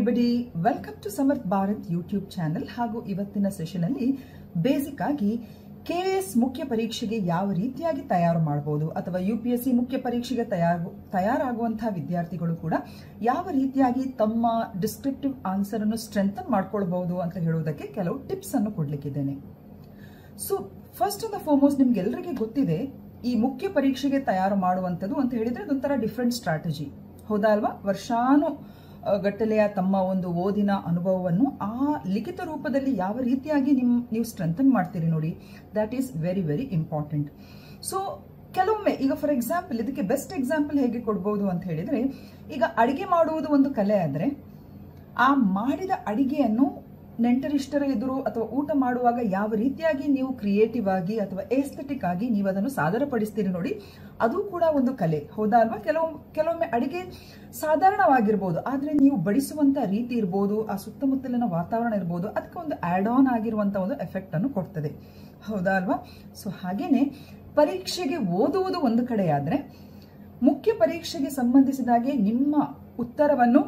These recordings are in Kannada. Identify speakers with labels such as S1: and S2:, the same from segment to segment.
S1: Everybody, welcome to Samarth Bharat YouTube channel. ಹಾಗೂ ಇವತ್ತಿನ ಸೆಷನ್ ಅಲ್ಲಿ ಬೇಸಿಕ್ ಆಗಿ ಕೆಎಎಸ್ ಮುಖ್ಯ ಪರೀಕ್ಷೆಗೆ ಯಾವ ರೀತಿಯಾಗಿ ತಯಾರು ಮಾಡಬಹುದು ಅಥವಾ ಯುಪಿಎಸ್ಸಿ ಮುಖ್ಯ ಪರೀಕ್ಷೆಗೆ ತಯಾರಾಗುವಂತಹ ವಿದ್ಯಾರ್ಥಿಗಳು ಕೂಡ ಯಾವ ರೀತಿಯಾಗಿ ತಮ್ಮ ಡಿಸ್ಕ್ರಿಪ್ಟಿವ್ ಆನ್ಸರ್ ಅನ್ನು ಸ್ಟ್ರೆಂಥನ್ ಮಾಡ್ಕೊಳ್ಬಹುದು ಅಂತ ಹೇಳುವುದಕ್ಕೆ ಕೆಲವು ಟಿಪ್ಸ್ ಅನ್ನು ಕೊಡ್ಲಿಕ್ಕಿದ್ದೇನೆ. ಸೊ ಫಸ್ಟ್ ಅಂಡ್ ಫಾರ್ಮೋಸ್ಟ್ ನಿಮ್ಗೆಲ್ಲರಿಗೆ ಗೊತ್ತಿದೆ, ಈ ಮುಖ್ಯ ಪರೀಕ್ಷೆಗೆ ತಯಾರು ಮಾಡುವಂಥದ್ದು ಅಂತ ಹೇಳಿದ್ರೆ ಅದೊಂಥರ ಡಿಫ್ರೆಂಟ್ ಸ್ಟ್ರಾಟಜಿ, ಹೌದಾ ಅಲ್ವಾ? ವರ್ಷಾನು ಗಟ್ಟಲೆಯ ತಮ್ಮ ಒಂದು ಓದಿನ ಅನುಭವವನ್ನು ಆ ಲಿಖಿತ ರೂಪದಲ್ಲಿ ಯಾವ ರೀತಿಯಾಗಿ ನೀವು ಸ್ಟ್ರೆಂಥನ್ ಮಾಡ್ತೀರಿ ನೋಡಿ, that is very very important. So ಕೆಲವೊಮ್ಮೆ ಈಗ ಫಾರ್ ಎಕ್ಸಾಂಪಲ್ ಇದಕ್ಕೆ ಬೆಸ್ಟ್ ಎಕ್ಸಾಂಪಲ್ ಹೇಗೆ ಕೊಡ್ಬೋದು ಅಂತ ಹೇಳಿದ್ರೆ, ಈಗ ಅಡಿಗೆ ಮಾಡುವುದು ಒಂದು ಕಲೆ ಆದರೆ ಆ ಮಾಡಿದ ಅಡಿಗೆಯನ್ನು ನೆಂಟರಿಷ್ಟರ ಎದುರು ಅಥವಾ ಊಟ ಮಾಡುವಾಗ ಯಾವ ರೀತಿಯಾಗಿ ನೀವು ಕ್ರಿಯೇಟಿವ್ ಆಗಿ ಅಥವಾ ಏಸ್ಥೆಟಿಕ್ ಆಗಿ ನೀವು ಅದನ್ನು ಸಾದರಪಡಿಸ್ತೀರಿ ನೋಡಿ, ಅದು ಕೂಡ ಒಂದು ಕಲೆ, ಹೌದಾ ಅಲ್ವಾ? ಕೆಲವೊಮ್ಮೆ ಅಡಿಗೆ ಸಾಧಾರಣವಾಗಿರ್ಬೋದು, ಆದ್ರೆ ನೀವು ಬಡಿಸುವಂತ ರೀತಿ ಇರ್ಬೋದು, ಆ ಸುತ್ತಮುತ್ತಲಿನ ವಾತಾವರಣ ಇರ್ಬೋದು, ಅದಕ್ಕೆ ಒಂದು ಆಡ್ ಆನ್ ಆಗಿರುವಂತ ಒಂದು ಎಫೆಕ್ಟ್ ಅನ್ನು ಕೊಡ್ತದೆ, ಹೌದಾ ಅಲ್ವಾ? ಸೊ ಹಾಗೇನೆ ಪರೀಕ್ಷೆಗೆ ಓದುವುದು ಒಂದು ಕಡೆ ಆದ್ರೆ ಮುಖ್ಯ ಪರೀಕ್ಷೆಗೆ ಸಂಬಂಧಿಸಿದಾಗೆ ನಿಮ್ಮ ಉತ್ತರವನ್ನು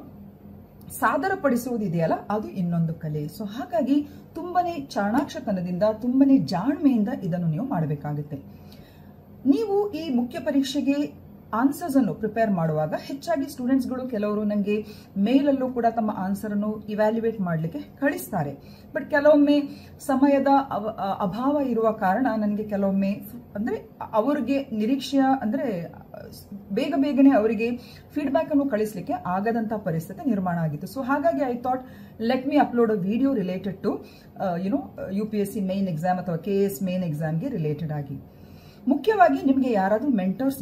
S1: ಸಾದರಪಡಿಸುವುದಿದೆಯಲ್ಲ, ಅದು ಇನ್ನೊಂದು ಕಲೆ. ಸೊ ಹಾಗಾಗಿ ತುಂಬಾನೇ ಚಾಣಾಕ್ಷತನದಿಂದ ತುಂಬಾನೇ ಜಾಣ್ಮೆಯಿಂದ ಇದನ್ನು ನೀವು ಮಾಡಬೇಕಾಗುತ್ತೆ. ನೀವು ಈ ಮುಖ್ಯ ಪರೀಕ್ಷೆಗೆ ಆನ್ಸರ್ಸ್ ಅನ್ನು ಪ್ರಿಪೇರ್ ಮಾಡುವಾಗ ಹೆಚ್ಚಾಗಿ ಸ್ಟೂಡೆಂಟ್ಸ್ಗಳು ಕೆಲವರು ನನಗೆ ಮೇಲಲ್ಲೂ ಕೂಡ ತಮ್ಮ ಆನ್ಸರ್ ಅನ್ನು ಇವ್ಯಾಲ್ಯುಯೇಟ್ ಮಾಡಲಿಕ್ಕೆ ಕಳಿಸ್ತಾರೆ. ಬಟ್ ಕೆಲವೊಮ್ಮೆ ಸಮಯದ ಅಭಾವ ಇರುವ ಕಾರಣ ನನಗೆ ಕೆಲವೊಮ್ಮೆ ಅಂದ್ರೆ ಅವರಿಗೆ ನಿರೀಕ್ಷೆಯ ಅಂದ್ರೆ ಬೇಗನೆ ಅವರಿಗೆ ಫೀಡ್ಬ್ಯಾಕ್ ಅನ್ನು ಕಳಿಸಲಿಕ್ಕೆ ಆಗದಂತ ಪರಿಸ್ಥಿತಿ ನಿರ್ಮಾಣ ಆಗಿತ್ತು. ಸೊ ಹಾಗಾಗಿ I thought let me upload a video related to UPSC main exam ಅಥವಾ ಕೆಎಎಸ್ ಮೇನ್ ಎಕ್ಸಾಮ್ಗೆ ರಿಲೇಟೆಡ್ ಆಗಿ. ಮುಖ್ಯವಾಗಿ ನಿಮಗೆ ಯಾರಾದ್ರೂ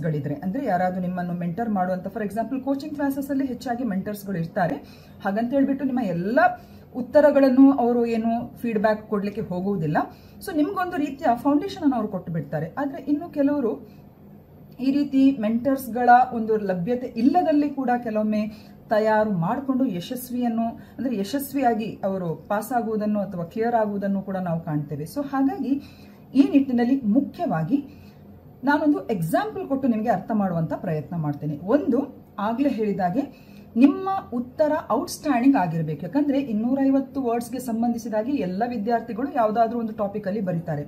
S1: ಗಳಿದ್ರೆ ಅಂದ್ರೆ ಯಾರಾದ್ರೂ ನಿಮ್ಮನ್ನು ಮೆಂಟರ್ ಮಾಡುವಂತ, ಫಾರ್ ಎಕ್ಸಾಂಪಲ್ ಕೋಚಿಂಗ್ ಕ್ಲಾಸಸ್ ಅಲ್ಲಿ ಹೆಚ್ಚಾಗಿ ಮೆಂಟರ್ಸ್ಗಳು ಇರ್ತಾರೆ. ಹಾಗಂತ ಹೇಳ್ಬಿಟ್ಟು ನಿಮ್ಮ ಎಲ್ಲ ಉತ್ತರಗಳನ್ನು ಅವರು ಏನು ಫೀಡ್ಬ್ಯಾಕ್ ಕೊಡ್ಲಿಕ್ಕೆ ಹೋಗುವುದಿಲ್ಲ. ಸೊ ನಿಮ್ಗೊಂದು ರೀತಿಯ ಫೌಂಡೇಶನ್ ಅನ್ನು ಅವರು ಕೊಟ್ಟು ಬಿಡ್ತಾರೆ. ಆದ್ರೆ ಇನ್ನು ಕೆಲವರು ಈ ರೀತಿ ಮೆಂಟರ್ಸ್ಗಳ ಒಂದು ಲಭ್ಯತೆ ಇಲ್ಲದಲ್ಲಿ ಕೂಡ ಕೆಲವೊಮ್ಮೆ ತಯಾರು ಮಾಡಿಕೊಂಡು ಯಶಸ್ವಿಯಾಗಿ ಅವರು ಪಾಸ್ ಆಗುವುದನ್ನು ಅಥವಾ ಕ್ಲಿಯರ್ ಆಗುವುದನ್ನು ಕೂಡ ನಾವು ಕಾಣ್ತೇವೆ. ಸೊ ಹಾಗಾಗಿ ಈ ನಿಟ್ಟಿನಲ್ಲಿ ಮುಖ್ಯವಾಗಿ ನಾನೊಂದು ಎಕ್ಸಾಂಪಲ್ ಕೊಟ್ಟು ನಿಮಗೆ ಅರ್ಥ ಮಾಡುವಂತ ಪ್ರಯತ್ನ ಮಾಡ್ತೇನೆ. ಒಂದು, ಆಗ್ಲೇ ಹೇಳಿದಾಗೆ ನಿಮ್ಮ ಉತ್ತರ ಔಟ್ಸ್ಟ್ಯಾಂಡಿಂಗ್ ಆಗಿರ್ಬೇಕು. ಯಾಕಂದ್ರೆ 250 ವರ್ಡ್ಸ್ಗೆ ಸಂಬಂಧಿಸಿದಾಗಿ ಎಲ್ಲ ವಿದ್ಯಾರ್ಥಿಗಳು ಯಾವುದಾದ್ರೂ ಒಂದು ಟಾಪಿಕ್ ಅಲ್ಲಿ ಬರೀತಾರೆ.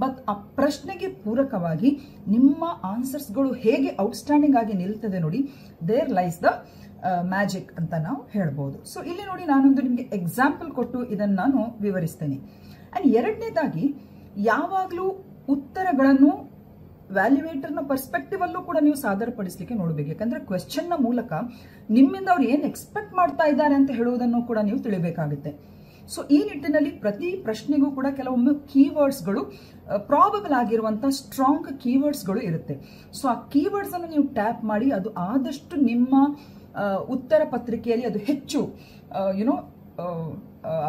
S1: ಬಟ್ ಆ ಪ್ರಶ್ನೆಗೆ ಪೂರಕವಾಗಿ ನಿಮ್ಮ ಆನ್ಸರ್ಸ್ಗಳು ಹೇಗೆ ಔಟ್ಸ್ಟ್ಯಾಂಡಿಂಗ್ ಆಗಿ ನಿಲ್ತದೆ ನೋಡಿ, ದೇರ್ ಲೈಸ್ ದ ಮ್ಯಾಜಿಕ್ ಅಂತ ನಾವು ಹೇಳ್ಬೋದು. ಸೊ ಇಲ್ಲಿ ನೋಡಿ, ನಾನೊಂದು ನಿಮಗೆ ಎಕ್ಸಾಂಪಲ್ ಕೊಟ್ಟು ಇದನ್ನು ನಾನು ವಿವರಿಸ್ತೇನೆ. ಅಂಡ್ ಎರಡನೇದಾಗಿ, ಯಾವಾಗಲೂ ಉತ್ತರಗಳನ್ನು ವ್ಯಾಲ್ಯುವೇಟರ್ನ ಪರ್ಸ್ಪೆಕ್ಟಿವ್ ಅಲ್ಲೂ ಕೂಡ ನೀವು ಸಾದರಪಡಿಸಲಿಕ್ಕೆ ನೋಡಬೇಕು. ಯಾಕಂದ್ರೆ ಕ್ವೆಶ್ಚನ್ ನ ಮೂಲಕ ನಿಮ್ಮಿಂದ ಅವ್ರು ಏನ್ ಎಕ್ಸ್ಪೆಕ್ಟ್ ಮಾಡ್ತಾ ಇದ್ದಾರೆ ಅಂತ ಹೇಳುವುದನ್ನು ಕೂಡ ನೀವು ತಿಳಿಬೇಕಾಗುತ್ತೆ. ಸೊ ಈ ನಿಟ್ಟಿನಲ್ಲಿ ಪ್ರತಿ ಪ್ರಶ್ನೆಗೂ ಕೂಡ ಕೆಲವೊಮ್ಮೆ ಕೀವರ್ಡ್ಸ್ಗಳು ಪ್ರಾಬಬಲ್ ಆಗಿರುವಂತಹ ಸ್ಟ್ರಾಂಗ್ ಕೀವರ್ಡ್ಸ್ಗಳು ಇರುತ್ತೆ. ಸೊ ಆ ಕೀವರ್ಡ್ಸ್ ಅನ್ನು ನೀವು ಟ್ಯಾಪ್ ಮಾಡಿ ಅದು ಆದಷ್ಟು ನಿಮ್ಮ ಉತ್ತರ ಪತ್ರಿಕೆಯಲ್ಲಿ ಅದು ಹೆಚ್ಚು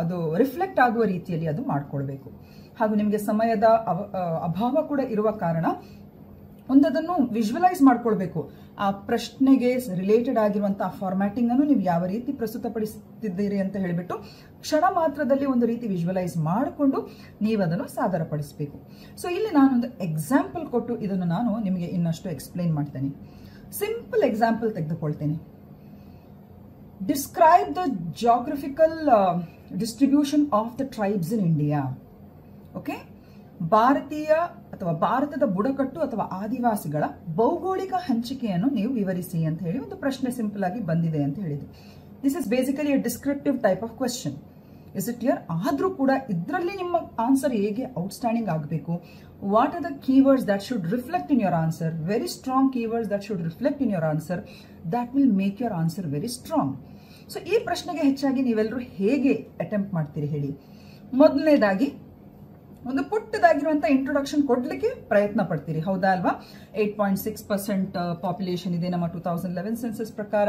S1: ಅದು ರಿಫ್ಲೆಕ್ಟ್ ಆಗುವ ರೀತಿಯಲ್ಲಿ ಅದು ಮಾಡ್ಕೊಳ್ಬೇಕು. ಹಾಗೂ ನಿಮಗೆ ಸಮಯದ ಅಭಾವ ಕೂಡ ಇರುವ ಕಾರಣ ಒಂದನ್ನು ವಿಜುವಲೈಸ್ ಮಾಡ್ಕೊಳ್ಬೇಕು. ಆ ಪ್ರಶ್ನೆಗೆ ರಿಲೇಟೆಡ್ ಆಗಿರುವಂತಹ ಫಾರ್ಮ್ಯಾಟಿಂಗ್ ಅನ್ನು ನೀವು ಯಾವ ರೀತಿ ಪ್ರಸ್ತುತಪಡಿಸುತ್ತಿದ್ದೀರಿ ಅಂತ ಹೇಳಿಬಿಟ್ಟು ಕ್ಷಣ ಮಾತ್ರದಲ್ಲಿ ಒಂದು ರೀತಿ ವಿಜುವಲೈಸ್ ಮಾಡಿಕೊಂಡು ನೀವು ಅದನ್ನು ಸಾದರಪಡಿಸಬೇಕು. ಸೊ ಇಲ್ಲಿ ನಾನೊಂದು ಎಕ್ಸಾಂಪಲ್ ಕೊಟ್ಟು ಇದನ್ನು ನಾನು ನಿಮಗೆ ಇನ್ನಷ್ಟು ಎಕ್ಸ್ಪ್ಲೈನ್ ಮಾಡ್ತೇನೆ. ಸಿಂಪಲ್ ಎಕ್ಸಾಂಪಲ್ ತೆಗೆದುಕೊಳ್ತೇನೆ. Describe the geographical distribution of the tribes in India. Okay, ಭಾರತದ ಬುಡಕಟ್ಟು ಅಥವಾ ಆದಿವಾಸಿಗಳ ಭೌಗೋಳಿಕ ಹಂಚಿಕೆಯನ್ನು ನೀವು ವಿವರಿಸಿ ಅಂತ ಹೇಳಿ ಒಂದು ಪ್ರಶ್ನೆ ಸಿಂಪಲ್ ಆಗಿ ಬಂದಿದೆ ಅಂತ ಹೇಳಿದ್ರು. This is basically a descriptive type of question. Is it clear? ಆದ್ರೂ ಕೂಡ ಇದರಲ್ಲಿ ನಿಮ್ಮ ಆನ್ಸರ್ ಹೇಗೆ ಔಟ್ಸ್ಟ್ಯಾಂಡಿಂಗ್ ಆಗಬೇಕು, what are the keywords that should reflect in your answer, very strong keywords that should reflect in your answer, that will make your answer very strong. So ಈ ಪ್ರಶ್ನೆಗೆ ಹೆಚ್ಚಾಗಿ ನೀವೆಲ್ಲರೂ ಹೇಗೆ ಅಟೆಂಪ್ಟ್ ಮಾಡ್ತೀರಿ ಹೇಳಿ? ಮೊದಲನೇದಾಗಿ ಒಂದು ಪುಟ್ಟದಾಗಿರುವಂತ ಇಂಟ್ರೊಡಕ್ಷನ್ ಕೊಡ್ಲಿಕ್ಕೆ ಪ್ರಯತ್ನ ಪಡ್ತೀರಿ, ಹೌದಾ ಅಲ್ವಾ? 8.6% ಪಾಪ್ಯುಲೇಷನ್ ಇದೆ ನಮ್ಮ 2011 ಸೆನ್ಸಸ್ ಪ್ರಕಾರ.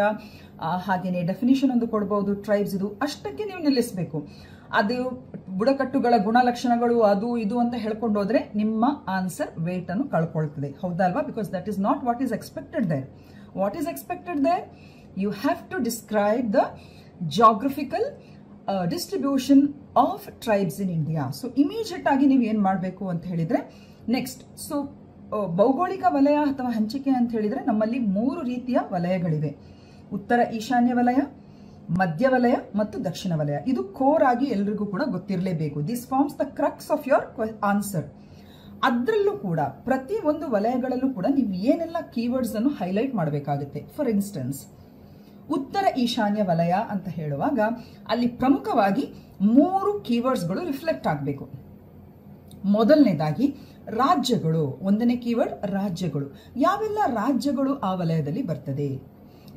S1: ಹಾಗೇನೆ ಡೆಫಿನಿಷನ್ ಒಂದು ಕೊಡಬಹುದು, ಟ್ರೈಬ್ಸ್ ಇದು ಅಷ್ಟಕ್ಕೆ ನೀವು ನಿಲ್ಲಿಸಬೇಕು. ಅದು ಬುಡಕಟ್ಟುಗಳ ಗುಣಲಕ್ಷಣಗಳು ಅದು ಇದು ಅಂತ ಹೇಳ್ಕೊಂಡು ಹೋದ್ರೆ ನಿಮ್ಮ ಆನ್ಸರ್ ವೇಟ್ ಅನ್ನು ಕಳ್ಕೊಳ್ತದೆ, ಹೌದಾ ಅಲ್ವಾ? Because that is not what is expected there. What is expected there? You have to describe the geographical distribution of tribes in India. So immediate ಆಗಿ ನೀವು ಏನ್ ಮಾಡಬೇಕು ಅಂತ ಹೇಳಿದ್ರೆ, ನೆಕ್ಸ್ಟ್ ಸೊ ಭೌಗೋಳಿಕ ವಲಯ ಅಥವಾ ಹಂಚಿಕೆ ಅಂತ ಹೇಳಿದ್ರೆ ನಮ್ಮಲ್ಲಿ 3 ರೀತಿಯ ವಲಯಗಳಿವೆ. ಉತ್ತರ ಈಶಾನ್ಯ ವಲಯ, ಮಧ್ಯ ವಲಯ ಮತ್ತು ದಕ್ಷಿಣ ವಲಯ. ಇದು ಕೋರ್ ಆಗಿ ಎಲ್ರಿಗೂ ಕೂಡ ಗೊತ್ತಿರಲೇಬೇಕು. This forms the crux of your answer. ಅದರಲ್ಲೂ ಕೂಡ ಪ್ರತಿ ಒಂದು ವಲಯಗಳಲ್ಲೂ ಕೂಡ ನೀವು ಏನೆಲ್ಲ ಕೀವರ್ಡ್ಸ್ ಅನ್ನು ಹೈಲೈಟ್ ಮಾಡಬೇಕಾಗುತ್ತೆ. ಫಾರ್ ಇನ್ಸ್ಟೆನ್ಸ್, ಉತ್ತರ ಈಶಾನ್ಯ ವಲಯ ಅಂತ ಹೇಳುವಾಗ ಅಲ್ಲಿ ಪ್ರಮುಖವಾಗಿ 3 ಕೀವರ್ಡ್ಸ್ಗಳು ರಿಫ್ಲೆಕ್ಟ್ ಆಗಬೇಕು. ಮೊದಲನೇದಾಗಿ ರಾಜ್ಯಗಳು. 1ನೇ ಕೀವರ್ಡ್ ರಾಜ್ಯಗಳು. ಯಾವೆಲ್ಲ ರಾಜ್ಯಗಳು ಆ ವಲಯದಲ್ಲಿ ಬರ್ತದೆ?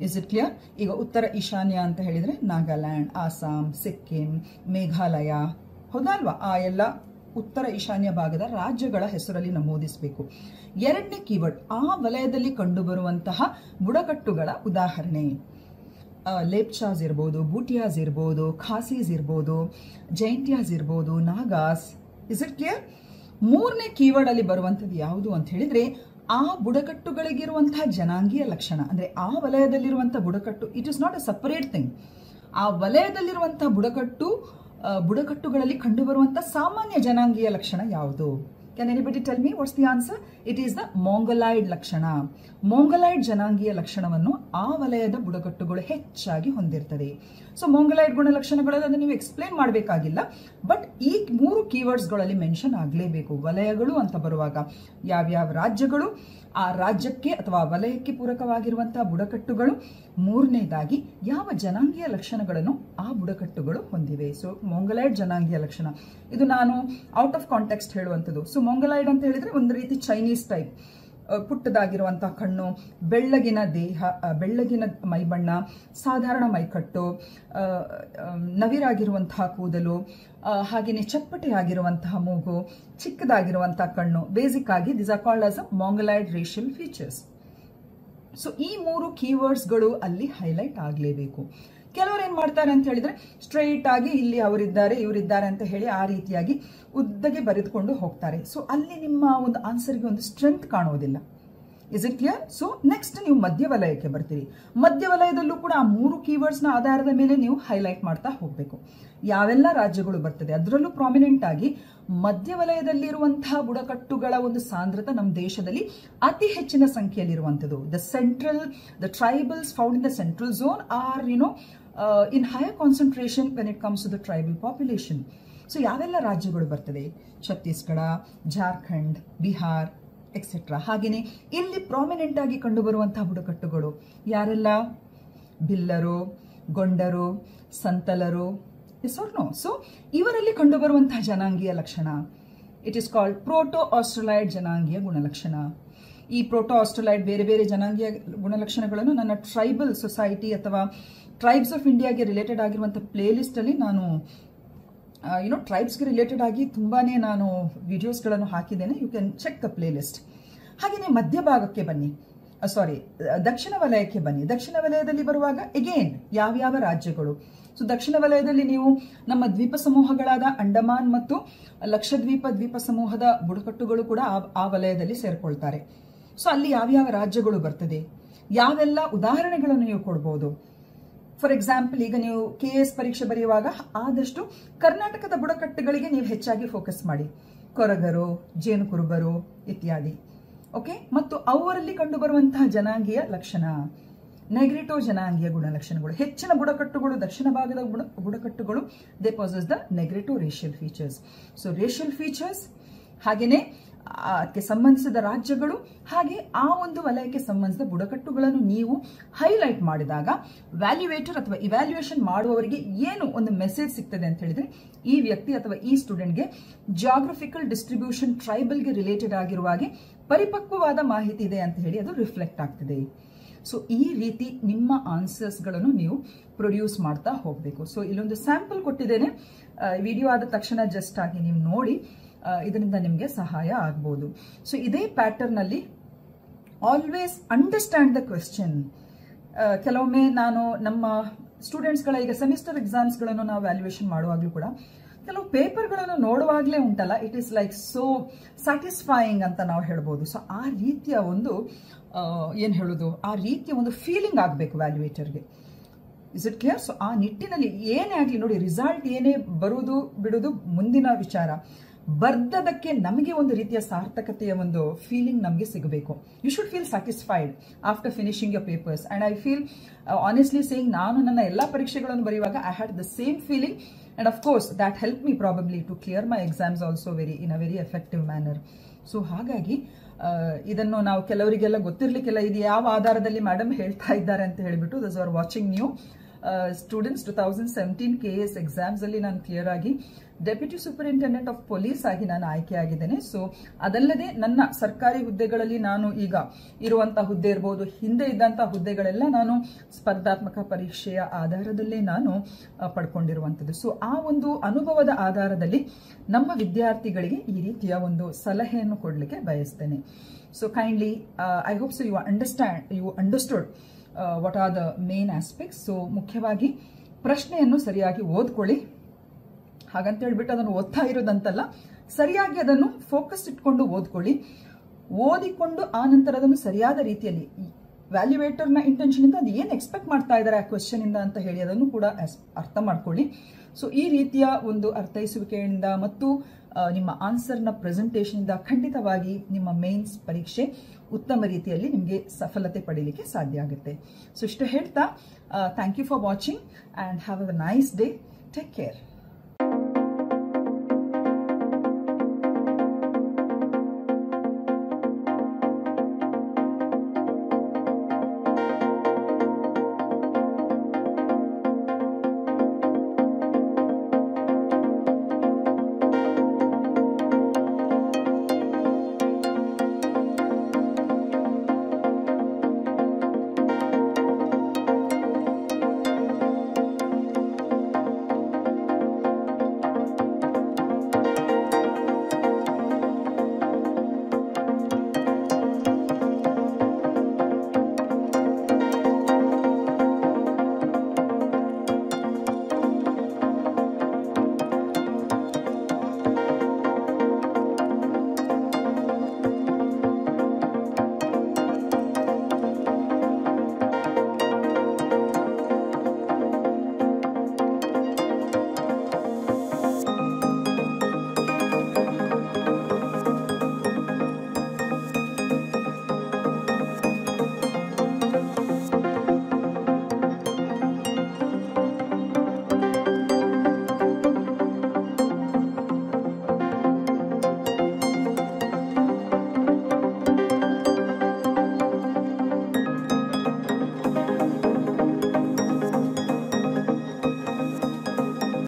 S1: Is it clear? ಈಗ ಉತ್ತರ ಈಶಾನ್ಯ ಅಂತ ಹೇಳಿದ್ರೆ ನಾಗಾಲ್ಯಾಂಡ್, ಆಸಾಂ, ಸಿಕ್ಕಿಂ, ಮೇಘಾಲಯ, ಹೌದಲ್ವಾ? ಆ ಎಲ್ಲ ಉತ್ತರ ಈಶಾನ್ಯ ಭಾಗದ ರಾಜ್ಯಗಳ ಹೆಸರಲ್ಲಿ ನಮೂದಿಸಬೇಕು. 2ನೇ ಕೀವರ್ಡ್ ಆ ವಲಯದಲ್ಲಿ ಕಂಡುಬರುವಂತಹ ಬುಡಕಟ್ಟುಗಳ ಉದಾಹರಣೆ. ಲೇಪ್ಚಾಸ್ ಇರ್ಬೋದು, ಬೂಟಿಯಾಸ್ ಇರ್ಬೋದು, ಖಾಸೀಸ್ ಇರ್ಬೋದು, ಜೈಂಟಿಯಾಸ್ ಇರ್ಬೋದು, ನಾಗಾಸ್. Is it clear? 3ನೇ ಕೀವರ್ಡ್ ಅಲ್ಲಿ ಬರುವಂಥದ್ದು ಯಾವುದು ಅಂತ ಹೇಳಿದ್ರೆ ಆ ಬುಡಕಟ್ಟುಗಳಿಗಿರುವಂತಹ ಜನಾಂಗೀಯ ಲಕ್ಷಣ. ಅಂದ್ರೆ ಆ ವಲಯದಲ್ಲಿರುವಂತಹ ಬುಡಕಟ್ಟು, it is not a separate thing. ಆ ವಲಯದಲ್ಲಿರುವಂತಹ ಬುಡಕಟ್ಟುಗಳಲ್ಲಿ ಕಂಡುಬರುವಂತಹ ಸಾಮಾನ್ಯ ಜನಾಂಗೀಯ ಲಕ್ಷಣ ಯಾವುದು? Can anybody tell me what's the answer? It is the Mongoloid ಲಕ್ಷಣ. ಮೊಂಗೊಲಾಯ್ಡ್ ಜನಾಂಗೀಯ ಲಕ್ಷಣವನ್ನು ಆ ವಲಯದ ಬುಡಕಟ್ಟುಗಳು ಹೆಚ್ಚಾಗಿ ಹೊಂದಿರ್ತದೆ. ಸೊ ಮೊಂಗೊಲಾಯ್ಡ್ ಗುಣಲಕ್ಷಣಗಳನ್ನು ನೀವು ಎಕ್ಸ್ಪ್ಲೇನ್ ಮಾಡಬೇಕಾಗಿಲ್ಲ, ಬಟ್ ಈ 3 ಕೀವರ್ಡ್ಸ್ಗಳಲ್ಲಿ ಮೆನ್ಷನ್ ಆಗಲೇಬೇಕು. ವಲಯಗಳು ಅಂತ ಬರುವಾಗ ಯಾವ್ಯಾವ ರಾಜ್ಯಗಳು, ಆ ರಾಜ್ಯಕ್ಕೆ ಅಥವಾ ವಲಯಕ್ಕೆ ಪೂರಕವಾಗಿರುವಂತಹ ಬುಡಕಟ್ಟುಗಳು, 3ನೇದಾಗಿ ಯಾವ ಜನಾಂಗೀಯ ಲಕ್ಷಣಗಳನ್ನು ಆ ಬುಡಕಟ್ಟುಗಳು ಹೊಂದಿವೆ. ಸೊ ಮೊಂಗೊಲಾಯ್ಡ್ ಜನಾಂಗೀಯ ಲಕ್ಷಣ ಇದು ನಾನು ಔಟ್ ಆಫ್ ಕಾಂಟೆಕ್ಸ್ಟ್ ಹೇಳುವಂಥದ್ದು. ಸೊ ಮೊಂಗೊಲಾಯ್ಡ್ ಅಂತ ಹೇಳಿದ್ರೆ ಒಂದು ರೀತಿ ಚೈನೀಸ್ ಟೈಪ್, ಪುಟ್ಟದಾಗಿರುವಂತಹ ಕಣ್ಣು, ಬೆಳ್ಳಗಿನ ದೇಹ, ಬೆಳ್ಳಗಿನ ಮೈಬಣ್ಣ, ಸಾಧಾರಣ ಮೈಕಟ್ಟು, ನವಿರಾಗಿರುವಂತಹ ಕೂದಲು, ಹಾಗೆಯೇ ಚಪ್ಪಟೆ ಆಗಿರುವಂತಹ ಮೂಗು, ಚಿಕ್ಕದಾಗಿರುವಂತಹ ಕಣ್ಣು. ಬೇಸಿಕ್ ಆಗಿ this are called as a mongoloid racial features. So ಈ 3 ಕೀವರ್ಡ್ಸ್ಗಳು ಅಲ್ಲಿ ಹೈಲೈಟ್ ಆಗಲೇಬೇಕು. ಕೆಲವರು ಏನ್ ಮಾಡ್ತಾರೆ ಅಂತ ಹೇಳಿದ್ರೆ ಸ್ಟ್ರೈಟ್ ಆಗಿ ಇಲ್ಲಿ ಅವರಿದ್ದಾರೆ ಇವರಿದ್ದಾರೆ ಅಂತ ಹೇಳಿ ಆ ರೀತಿಯಾಗಿ ಉದ್ದಗೆ ಬರೆದುಕೊಂಡು ಹೋಗ್ತಾರೆ. ಸೊ ಅಲ್ಲಿ ನಿಮ್ಮ ಒಂದು ಆನ್ಸರ್ಗೆ ಒಂದು ಸ್ಟ್ರೆಂತ್ ಕಾಣೋದಿಲ್ಲ. Is it clear? So next ನೀವು ಮಧ್ಯ ವಲಯಕ್ಕೆ ಬರ್ತೀರಿ. ಮಧ್ಯ ವಲಯದಲ್ಲೂ ಕೂಡ ಆ 3 ಕೀವರ್ಡ್ಸ್ ನ ಆಧಾರದ ಮೇಲೆ ನೀವು ಹೈಲೈಟ್ ಮಾಡ್ತಾ ಹೋಗ್ಬೇಕು. ಯಾವೆಲ್ಲ ರಾಜ್ಯಗಳು ಬರ್ತದೆ, ಅದರಲ್ಲೂ ಪ್ರಾಮಿನೆಂಟ್ ಆಗಿ ಮಧ್ಯ ವಲಯದಲ್ಲಿರುವಂತಹ ಬುಡಕಟ್ಟುಗಳ ಒಂದು ಸಾಂದ್ರತೆ ನಮ್ಮ ದೇಶದಲ್ಲಿ ಅತಿ ಹೆಚ್ಚಿನ ಸಂಖ್ಯೆಯಲ್ಲಿರುವಂಥದ್ದು. The tribals found in the central zone are in higher concentration when it comes to the tribal population. So ಯಾವೆಲ್ಲ ರಾಜ್ಯಗಳು ಬರ್ತದೆ? ಛತ್ತೀಸ್ಗಢ, ಜಾರ್ಖಂಡ್, ಬಿಹಾರ್ ಎಕ್ಸೆಟ್ರಾ. ಹಾಗೆಯೇ ಇಲ್ಲಿ ಪ್ರಾಮಿನೆಂಟ್ ಆಗಿ ಕಂಡುಬರುವಂತಹ ಬುಡಕಟ್ಟುಗಳು ಯಾರೆಲ್ಲ? ಬಿಲ್ಲರು, ಗೊಂಡರು, ಸಂತಲರು. ಸೊ ಇವರಲ್ಲಿ ಕಂಡುಬರುವಂತಹ ಜನಾಂಗೀಯ ಲಕ್ಷಣ ಇಟ್ ಇಸ್ ಕಾಲ್ಡ್ ಪ್ರೋಟೋ ಆಸ್ಟ್ರಲಾಯ್ಡ್ ಜನಾಂಗೀಯ ಗುಣಲಕ್ಷಣ. ಈ ಪ್ರೋಟೋ ಆಸ್ಟ್ರಲಾಯ್ಡ್ ಬೇರೆ ಬೇರೆ ಜನಾಂಗೀಯ ಗುಣಲಕ್ಷಣಗಳನ್ನು ನನ್ನ ಟ್ರೈಬಲ್ ಸೊಸೈಟಿ ಅಥವಾ ಟ್ರೈಬ್ಸ್ ಆಫ್ ಇಂಡಿಯಾಗೆ ರಿಲೇಟೆಡ್ ಆಗಿರುವಂತಹ ಪ್ಲೇ ಲಿಸ್ಟ್ ಅಲ್ಲಿ ನಾನು ಟ್ರೈಬ್ಸ್ಗೆ ರಿಲೇಟೆಡ್ ಆಗಿ ತುಂಬಾನೇ ನಾನು ವಿಡಿಯೋಸ್ಗಳನ್ನು ಹಾಕಿದ್ದೇನೆ. You can check the play list. ಹಾಗೆಯೇ ಮಧ್ಯಭಾಗಕ್ಕೆ ಬನ್ನಿ, ದಕ್ಷಿಣ ವಲಯಕ್ಕೆ ಬನ್ನಿ. ದಕ್ಷಿಣ ವಲಯದಲ್ಲಿ ಬರುವಾಗ ಅಗೇನ್ ಯಾವ್ಯಾವ ರಾಜ್ಯಗಳು? ಸೊ ದಕ್ಷಿಣ ವಲಯದಲ್ಲಿ ನೀವು ನಮ್ಮ ದ್ವೀಪ ಸಮೂಹಗಳಾದ ಅಂಡಮಾನ್ ಮತ್ತು ಲಕ್ಷದ್ವೀಪ ದ್ವೀಪ ಸಮೂಹದ ಬುಡಕಟ್ಟುಗಳು ಕೂಡ ಆ ವಲಯದಲ್ಲಿ ಸೇರ್ಕೊಳ್ತಾರೆ. ಸೊ ಅಲ್ಲಿ ಯಾವ್ಯಾವ ರಾಜ್ಯಗಳು ಬರ್ತದೆ, ಯಾವೆಲ್ಲ ಉದಾಹರಣೆಗಳನ್ನು ನೀವು ಕೊಡಬಹುದು? ಫಾರ್ ಎಕ್ಸಾಂಪಲ್, ಈಗ ನೀವು KS ಪರೀಕ್ಷೆ ಬರೆಯುವಾಗ ಆದಷ್ಟು ಕರ್ನಾಟಕದ ಬುಡಕಟ್ಟುಗಳಿಗೆ ನೀವು ಹೆಚ್ಚಾಗಿ ಫೋಕಸ್ ಮಾಡಿ. ಕೊರಗರು, ಜೇನು ಕುರುಬರು ಇತ್ಯಾದಿ. ಓಕೆ, ಮತ್ತು ಅವರಲ್ಲಿ ಕಂಡುಬರುವಂತಹ ಜನಾಂಗೀಯ ಲಕ್ಷಣ, ನೆಗ್ರಿಟೋ ಜನಾಂಗೀಯ ಗುಣಲಕ್ಷಣಗಳು. ಹೆಚ್ಚಿನ ಬುಡಕಟ್ಟುಗಳು ದಕ್ಷಿಣ ಭಾಗದ ಬುಡಕಟ್ಟುಗಳು they possess the negrito racial features. So racial features, ಹಾಗೆಯೇ ಅದಕ್ಕೆ ಸಂಬಂಧಿಸಿದ ರಾಜ್ಯಗಳು, ಹಾಗೆ ಆ ಒಂದು ವಲಯಕ್ಕೆ ಸಂಬಂಧಿಸಿದ ಬುಡಕಟ್ಟುಗಳನ್ನು ನೀವು ಹೈಲೈಟ್ ಮಾಡಿದಾಗ ವ್ಯಾಲ್ಯೂಯೇಟರ್ ಅಥವಾ ಇವ್ಯಾಲ್ಯೂಯೇಷನ್ ಮಾಡುವವರಿಗೆ ಏನು ಒಂದು ಮೆಸೇಜ್ ಸಿಗ್ತದೆ ಅಂತ ಹೇಳಿದ್ರೆ, ಈ ವ್ಯಕ್ತಿ ಅಥವಾ ಈ ಸ್ಟೂಡೆಂಟ್ಗೆ ಜಾಗ್ರಫಿಕಲ್ ಡಿಸ್ಟ್ರಿಬ್ಯೂಷನ್ ಟ್ರೈಬಲ್ಗೆ ರಿಲೇಟೆಡ್ ಆಗಿರುವ ಹಾಗೆ ಪರಿಪಕ್ವವಾದ ಮಾಹಿತಿ ಇದೆ ಅಂತ ಹೇಳಿ ಅದು ರಿಫ್ಲೆಕ್ಟ್ ಆಗ್ತದೆ. ಸೊ ಈ ರೀತಿ ನಿಮ್ಮ ಆನ್ಸರ್ಸ್ಗಳನ್ನು ನೀವು ಪ್ರೊಡ್ಯೂಸ್ ಮಾಡ್ತಾ ಹೋಗಬೇಕು. ಸೊ ಇಲ್ಲೊಂದು ಸ್ಯಾಂಪಲ್ ಕೊಟ್ಟಿದ್ದೇನೆ, ವಿಡಿಯೋ ಆದ ತಕ್ಷಣ ಜಸ್ಟ್ ಆಗಿ ನೀವು ನೋಡಿ, ಇದರಿಂದ ನಿಮಗೆ ಸಹಾಯ ಆಗ್ಬೋದು. ಸೊ ಇದೇ ಪ್ಯಾಟರ್ನ್ ಅಲ್ಲಿ ಆಲ್ವೇಸ್ ಅಂಡರ್ಸ್ಟ್ಯಾಂಡ್ ದ ಕ್ವೆಶ್ಚನ್. ಕೆಲವೊಮ್ಮೆ ನಾನು ನಮ್ಮ ಸ್ಟೂಡೆಂಟ್ಸ್ಗಳ ಈಗ ಸೆಮಿಸ್ಟರ್ ಎಕ್ಸಾಮ್ಸ್ಗಳನ್ನು ನಾವು ವ್ಯಾಲ್ಯೂಯೇಷನ್ ಮಾಡುವಾಗಲೂ ಕೂಡ ಕೆಲವು ಪೇಪರ್ಗಳನ್ನು ನೋಡುವಾಗಲೇ ಉಂಟಲ್ಲ, it is like so satisfying ಅಂತ ನಾವು ಹೇಳ್ಬೋದು. ಸೊ ಆ ರೀತಿಯ ಒಂದು ಏನು ಹೇಳೋದು, ಆ ರೀತಿಯ ಒಂದು ಫೀಲಿಂಗ್ ಆಗಬೇಕು ವ್ಯಾಲ್ಯೂಯೇಟರ್ಗೆ. Is it clear? ಸೊ ಆ ನಿಟ್ಟಿನಲ್ಲಿ ಏನೇ ಆಗಲಿ ನೋಡಿ, ರಿಸಲ್ಟ್ ಏನೇ ಬರುವುದು ಬಿಡುವುದು ಮುಂದಿನ ವಿಚಾರ, ಬರ್ದದಕ್ಕೆ ನಮಗೆ ಒಂದು ರೀತಿಯ ಸಾರ್ಥಕತೆಯ ಒಂದು ಫೀಲಿಂಗ್ ನಮಗೆ ಸಿಗಬೇಕು. You should feel satisfied after finishing your papers. And I feel honestly saying, ನಾನು ನನ್ನ ಎಲ್ಲ ಪರೀಕ್ಷೆಗಳನ್ನು ಬರೆಯುವಾಗ I had the same feeling. And of course that help me probably to clear my exams also in a very effective manner. So ಹಾಗಾಗಿ ಇದನ್ನು ನಾವು ಕೆಲವರಿಗೆಲ್ಲ ಗೊತ್ತಿರಲಿಕ್ಕಿಲ್ಲ, ಇದು ಯಾವ ಆಧಾರದಲ್ಲಿ ಮೇಡಮ್ ಹೇಳ್ತಾ ಇದ್ದಾರೆ ಅಂತ ಹೇಳಿಬಿಟ್ಟು. Those are watching new students 2017 KS exams ಅಲ್ಲಿ ನಾನು ಕ್ಲಿಯರ್ ಆಗಿ ಡೆಪ್ಯೂಟಿ ಸೂಪರಿಂಟೆಂಡೆಂಟ್ ಆಫ್ ಪೊಲೀಸ್ ಆಗಿ ನಾನು ಆಯ್ಕೆಯಾಗಿದ್ದೇನೆ. ಸೊ ಅದಲ್ಲದೆ ನನ್ನ ಸರ್ಕಾರಿ ಹುದ್ದೆಗಳಲ್ಲಿ ನಾನು ಈಗ ಇರುವಂತಹ ಹುದ್ದೆ ಇರಬಹುದು, ಹಿಂದೆ ಇದ್ದಂತಹ ಹುದ್ದೆಗಳೆಲ್ಲ ನಾನು ಸ್ಪರ್ಧಾತ್ಮಕ ಪರೀಕ್ಷೆಯ ಆಧಾರದಲ್ಲೇ ನಾನು ಪಡ್ಕೊಂಡಿರುವಂಥದ್ದು. ಸೊ ಆ ಒಂದು ಅನುಭವದ ಆಧಾರದಲ್ಲಿ ನಮ್ಮ ವಿದ್ಯಾರ್ಥಿಗಳಿಗೆ ಈ ರೀತಿಯ ಒಂದು ಸಲಹೆಯನ್ನು ಕೊಡಲಿಕ್ಕೆ ಬಯಸ್ತೇನೆ. So kindly I hope so you understood what are the main aspects. So ಮುಖ್ಯವಾಗಿ ಪ್ರಶ್ನೆಯನ್ನು ಸರಿಯಾಗಿ ಓದ್ಕೊಳ್ಳಿ. ಹಾಗಂತ ಹೇಳ್ಬಿಟ್ಟು ಅದನ್ನು ಓದ್ತಾ ಇರೋದಂತಲ್ಲ, ಸರಿಯಾಗಿ ಅದನ್ನು ಫೋಕಸ್ ಇಟ್ಕೊಂಡು ಓದ್ಕೊಳ್ಳಿ. ಓದಿಕೊಂಡು ಆ ನಂತರ ಅದನ್ನು ಸರಿಯಾದ ರೀತಿಯಲ್ಲಿ ವ್ಯಾಲ್ಯೂಯೇಟರ್ನ ಇಂಟೆನ್ಷನ್ ಇಂದ ಅದು ಏನು ಎಕ್ಸ್ಪೆಕ್ಟ್ ಮಾಡ್ತಾ ಇದ್ದಾರೆ ಆ ಕ್ವೆಶ್ಚನ್ ಇಂದ ಅಂತ ಹೇಳಿ ಅದನ್ನು ಕೂಡ ಅರ್ಥ ಮಾಡ್ಕೊಳ್ಳಿ. ಸೊ ಈ ರೀತಿಯ ಒಂದು ಅರ್ಥೈಸುವಿಕೆಯಿಂದ ಮತ್ತು ನಿಮ್ಮ ಆನ್ಸರ್ನ ಪ್ರೆಸೆಂಟೇಷನ್ ಇಂದ ಖಂಡಿತವಾಗಿ ನಿಮ್ಮ ಮೇನ್ಸ್ ಪರೀಕ್ಷೆ ಉತ್ತಮ ರೀತಿಯಲ್ಲಿ ನಿಮಗೆ ಸಫಲತೆ ಪಡೀಲಿಕ್ಕೆ ಸಾಧ್ಯ ಆಗುತ್ತೆ. ಸೊ ಇಷ್ಟು ಹೇಳ್ತಾ thank you for watching and have a nice day. Take care.